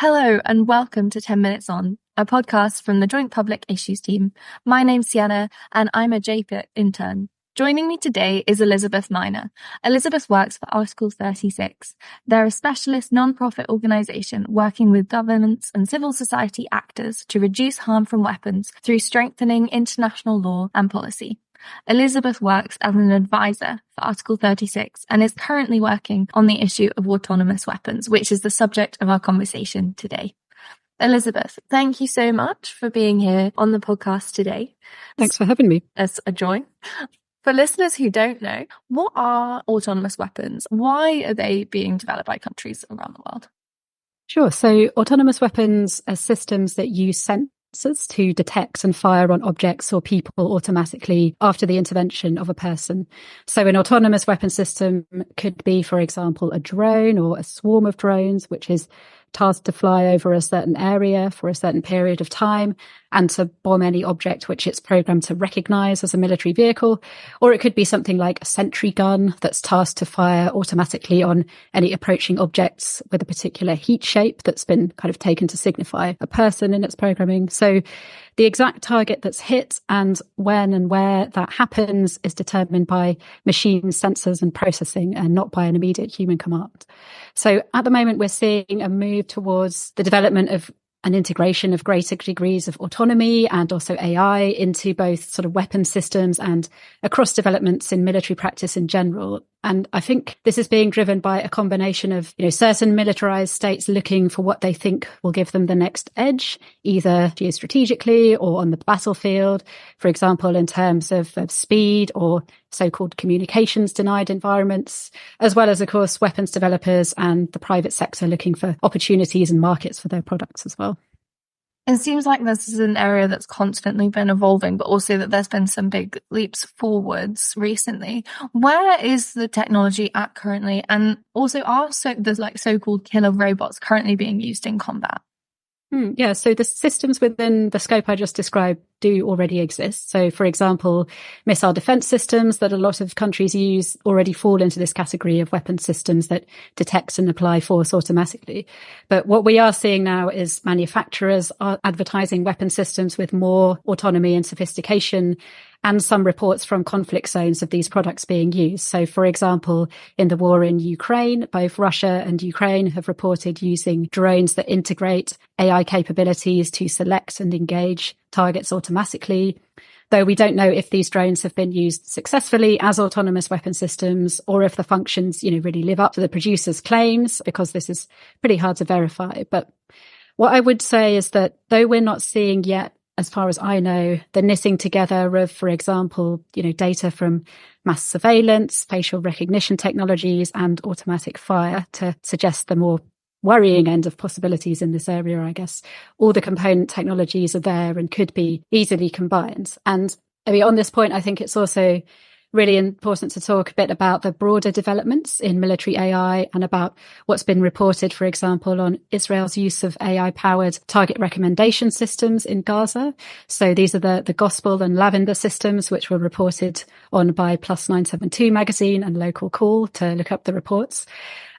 Hello and welcome to 10 Minutes On, a podcast from the Joint Public Issues team. My name's Sienna and I'm a JPIT intern. Joining me today is Elizabeth Miner. Elizabeth works for Article 36. They're a specialist non-profit organisation working with governments and civil society actors to reduce harm from weapons through strengthening international law and policy. Elizabeth works as an advisor for Article 36 and is currently working on the issue of autonomous weapons, which is the subject of our conversation today. Elizabeth, thank you so much for being here on the podcast today. Thanks for having me. It's a joy. For listeners who don't know, what are autonomous weapons? Why are they being developed by countries around the world? Sure. So autonomous weapons are systems that use sensors to detect and fire on objects or people automatically after the intervention of a person. So an autonomous weapon system could be, for example, a drone or a swarm of drones, which is tasked to fly over a certain area for a certain period of time and to bomb any object which it's programmed to recognize as a military vehicle. Or it could be something like a sentry gun that's tasked to fire automatically on any approaching objects with a particular heat shape that's been kind of taken to signify a person in its programming. So the exact target that's hit and when and where that happens is determined by machine sensors and processing and not by an immediate human command. So at the moment, we're seeing a move towards the development of an integration of greater degrees of autonomy and also AI into both sort of weapon systems and across developments in military practice in general. And I think this is being driven by a combination of, certain militarized states looking for what they think will give them the next edge, either geostrategically or on the battlefield, for example, in terms of speed or so-called communications denied environments, as well as, of course, weapons developers and the private sector looking for opportunities and markets for their products as well. It seems like this is an area that's constantly been evolving, but also that there's been some big leaps forwards recently. Where is the technology at currently? And also there's so-called killer robots currently being used in combat? Yeah, so the systems within the scope I just described do already exist. So, for example, missile defense systems that a lot of countries use already fall into this category of weapon systems that detect and apply force automatically. But what we are seeing now is manufacturers are advertising weapon systems with more autonomy and sophistication, and some reports from conflict zones of these products being used. So, for example, in the war in Ukraine, both Russia and Ukraine have reported using drones that integrate AI capabilities to select and engage targets automatically, though we don't know if these drones have been used successfully as autonomous weapon systems or if the functions, really live up to the producer's claims, because this is pretty hard to verify. But what I would say is that though we're not seeing yet, as far as I know, the knitting together of, for example, data from mass surveillance, facial recognition technologies, and automatic fire to suggest the more worrying end of possibilities in this area, I guess. All the component technologies are there and could be easily combined. And on this point, I think it's also really important to talk a bit about the broader developments in military AI and about what's been reported, for example, on Israel's use of AI-powered target recommendation systems in Gaza. So these are the Gospel and Lavender systems, which were reported on by Plus 972 magazine and Local Call to look up the reports.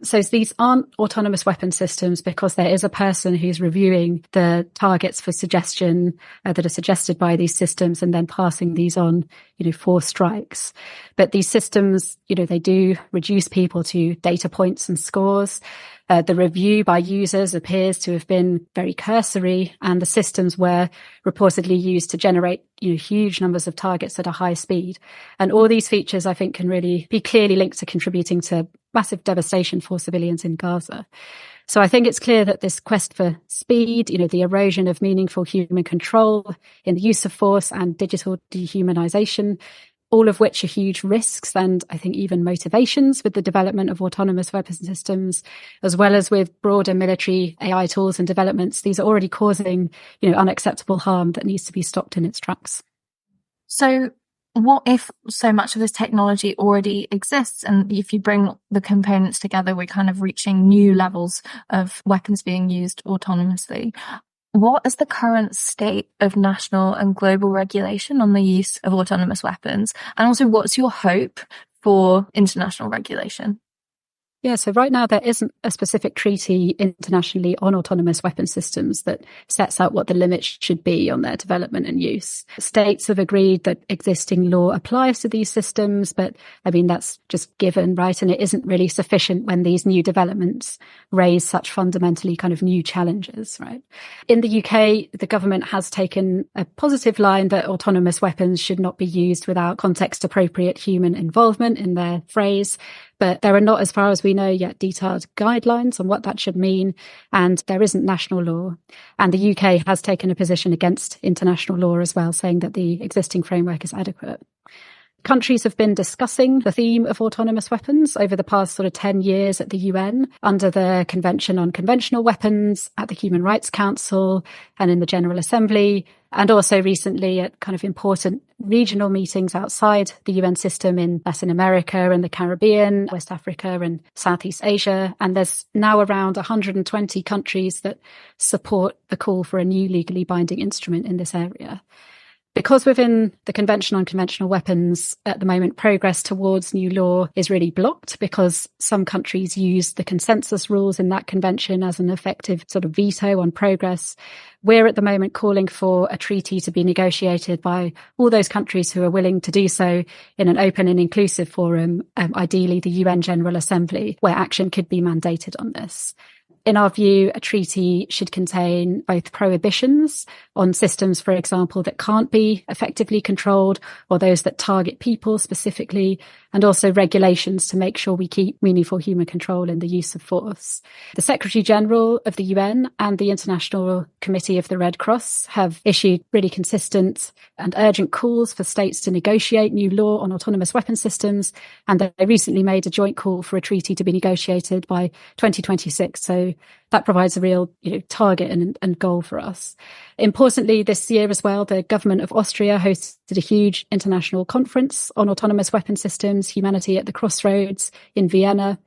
So these aren't autonomous weapon systems because there is a person who's reviewing the targets for suggestion that are suggested by these systems and then passing these on, for strikes. But these systems, they do reduce people to data points and scores. The review by users appears to have been very cursory, and the systems were reportedly used to generate, huge numbers of targets at a high speed. And all these features, I think, can really be clearly linked to contributing to massive devastation for civilians in Gaza. So I think it's clear that this quest for speed, the erosion of meaningful human control in the use of force and digital dehumanization, all of which are huge risks and I think even motivations with the development of autonomous weapon systems, as well as with broader military AI tools and developments. These are already causing, unacceptable harm that needs to be stopped in its tracks. So what if so much of this technology already exists, and if you bring the components together, we're kind of reaching new levels of weapons being used autonomously? What is the current state of national and global regulation on the use of autonomous weapons? And also, what's your hope for international regulation? Yeah, so right now there isn't a specific treaty internationally on autonomous weapon systems that sets out what the limits should be on their development and use. States have agreed that existing law applies to these systems, but I mean, that's just given, right? And it isn't really sufficient when these new developments raise such fundamentally kind of new challenges, right? In the UK, the government has taken a positive line that autonomous weapons should not be used without context appropriate human involvement in their phrase. But there are not, as far as we know, yet detailed guidelines on what that should mean. And there isn't national law. And the UK has taken a position against international law as well, saying that the existing framework is adequate. Countries have been discussing the theme of autonomous weapons over the past sort of 10 years at the UN under the Convention on Conventional Weapons, at the Human Rights Council and in the General Assembly, and also recently at kind of important regional meetings outside the UN system in Latin America and the Caribbean, West Africa and Southeast Asia. And there's now around 120 countries that support the call for a new legally binding instrument in this area. Because within the Convention on Conventional Weapons, at the moment, progress towards new law is really blocked because some countries use the consensus rules in that convention as an effective sort of veto on progress. We're at the moment calling for a treaty to be negotiated by all those countries who are willing to do so in an open and inclusive forum, ideally the UN General Assembly, where action could be mandated on this. In our view, a treaty should contain both prohibitions on systems, for example, that can't be effectively controlled or those that target people specifically, and also regulations to make sure we keep meaningful human control in the use of force. The Secretary General of the UN and the International Committee of the Red Cross have issued really consistent and urgent calls for states to negotiate new law on autonomous weapon systems, and they recently made a joint call for a treaty to be negotiated by 2026. So that provides a real, target and goal for us. Importantly, this year as well, the government of Austria hosted a huge international conference on autonomous weapon systems, Humanity at the Crossroads in Vienna,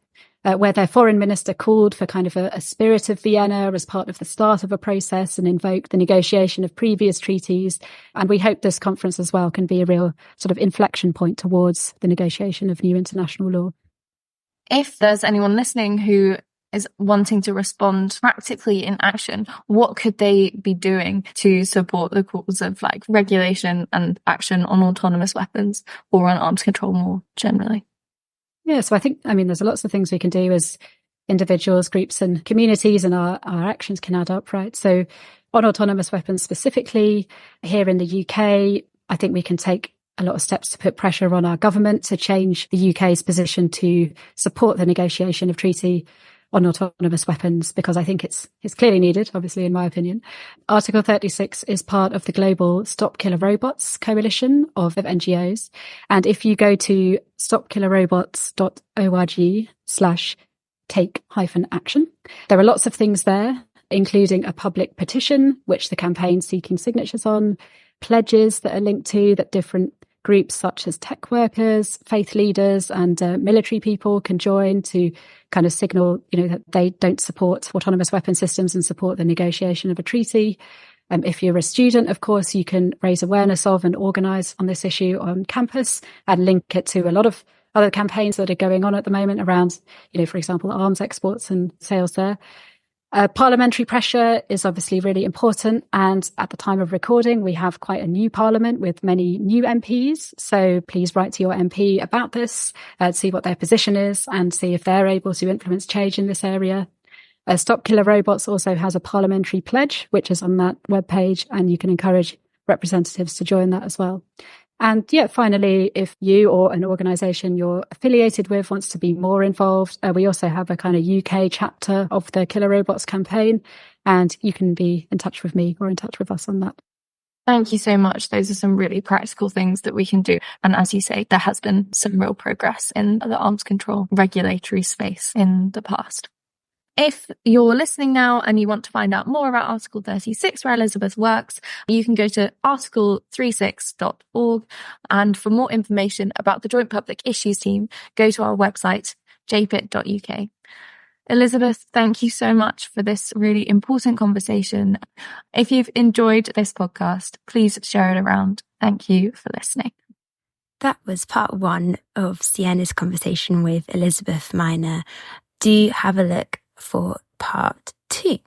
where their foreign minister called for kind of a spirit of Vienna as part of the start of a process and invoked the negotiation of previous treaties. And we hope this conference as well can be a real sort of inflection point towards the negotiation of new international law. If there's anyone listening who is wanting to respond practically in action, what could they be doing to support the cause of regulation and action on autonomous weapons or on arms control more generally? Yeah, so I think, there's lots of things we can do as individuals, groups and communities, and our actions can add up, right? So on autonomous weapons specifically, here in the UK, I think we can take a lot of steps to put pressure on our government to change the UK's position to support the negotiation of treaty on autonomous weapons, because I think it's clearly needed, obviously, in my opinion. Article 36 is part of the global Stop Killer Robots coalition of NGOs. And if you go to stopkillerrobots.org/take-action, there are lots of things there, including a public petition, which the campaign's seeking signatures on, pledges that are linked to that different groups such as tech workers, faith leaders and military people can join to kind of signal, that they don't support autonomous weapon systems and support the negotiation of a treaty. If you're a student, of course, you can raise awareness of and organise on this issue on campus and link it to a lot of other campaigns that are going on at the moment around, for example, arms exports and sales there. Parliamentary pressure is obviously really important. And at the time of recording, we have quite a new parliament with many new MPs. So please write to your MP about this, see what their position is and see if they're able to influence change in this area. Stop Killer Robots also has a parliamentary pledge, which is on that webpage, and you can encourage representatives to join that as well. And finally, if you or an organisation you're affiliated with wants to be more involved, we also have a kind of UK chapter of the Killer Robots campaign, and you can be in touch with me or in touch with us on that. Thank you so much. Those are some really practical things that we can do. And as you say, there has been some real progress in the arms control regulatory space in the past. If you're listening now and you want to find out more about Article 36, where Elizabeth works, you can go to article36.org. And for more information about the Joint Public Issues team, go to our website, jpit.uk. Elizabeth, thank you so much for this really important conversation. If you've enjoyed this podcast, please share it around. Thank you for listening. That was part one of Sienna's conversation with Elizabeth Miner. do have a look for part 2.